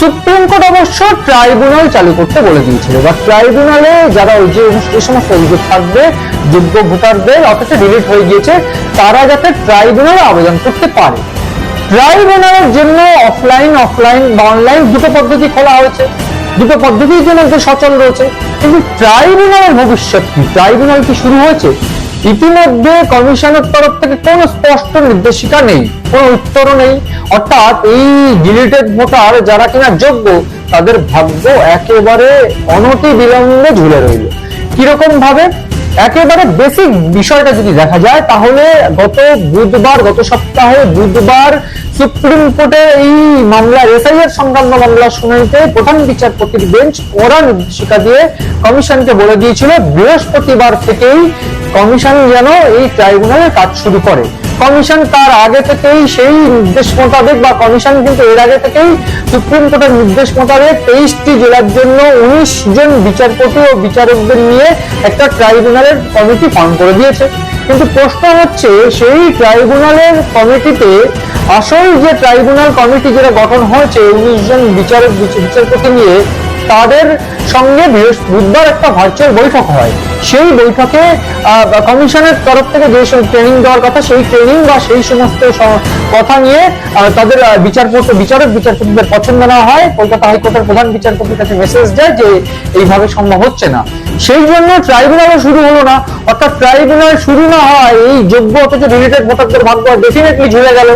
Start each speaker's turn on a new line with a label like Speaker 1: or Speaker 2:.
Speaker 1: Supreme court অবশ্য tribunal চালু করতে বলে দিয়েছিল, বা ট্রাইব্যুনালে যারা ওই যে সমস্ত অভিযোগ থাকবে যোগ্য ভোটারদের অথচ ডিলিট হয়ে গিয়েছে তারা যাতে ট্রাইব্যুনালে আবেদন করতে পারে। ট্রাইব্যুনালের জন্য অফলাইন বা অনলাইন দুটো পদ্ধতি খোলা হয়েছে, দুটো পদ্ধতির জন্য সচল রয়েছে। কিন্তু ট্রাইব্যুনালের ভবিষ্যৎ কি? ট্রাইব্যুনাল কি শুরু হয়েছে? ইতিমধ্যে কমিশনের তরফ থেকে কোনো স্পষ্ট নির্দেশিকা নেই, কোনো উত্তরও নেই। অর্থাৎ এই ডিলিটেড ভোটার যারা কিনা যোগ্য তাদের ভাগ্য একেবারে অনতি বিলম্বে ঝুলে রইল। কিরকম ভাবে? একেবারে বেসিক বিষয়টা যদি দেখা যায় তাহলে গত সপ্তাহে বুধবার সুপ্রিম কোর্টে এই মামলা এসআইআর সংক্রান্ত মামলার শুনানিতে প্রধান বিচারপতির বেঞ্চ কড়া নির্দেশিকা দিয়ে কমিশনকে বলে দিয়েছিল বৃহস্পতিবার থেকেই কমিশন যেন এই ট্রাইব্যুনালের কাজ শুরু করে। কমিশন তার আগে থেকেই সেই নির্দেশ মোতাবেক, বা কমিশন কিন্তু এর আগে থেকেই সুপ্রিম কোর্টের নির্দেশ মোতাবেক 23টি জেলার জন্য 19 জন বিচারপতি ও বিচারকদের নিয়ে একটা ট্রাইব্যুনালের কমিটি ফর্ম করে দিয়েছে। কিন্তু প্রশ্ন হচ্ছে সেই ট্রাইব্যুনালের কমিটিতে আসল যে ট্রাইব্যুনাল কমিটি যেটা গঠন হয়েছে 19 জন বিচারপতি নিয়ে, তাদের সঙ্গে বুধবার একটা ভার্চুয়াল বৈঠক হয়। সেই বৈঠকে কমিশনের তরফ থেকে যে ট্রেনিং দেওয়ার কথা সেই ট্রেনিং বা সেই সমস্ত কথা নিয়ে তাদের বিচারপতিদের পছন্দ নেওয়া হয়। কলকাতা হাইকোর্টের প্রধান বিচারপতির কাছে মেসেজ যায় যে এইভাবে সম্ভব হচ্ছে না, সেই জন্য ট্রাইব্যুনালও শুরু হলো না। অর্থাৎ ট্রাইব্যুনাল শুরু না হয় এই যোগ্য অথচ রিলেটেড ভোটারদের ভাগ্য ডেফিনেটলি ঝুলে গেল।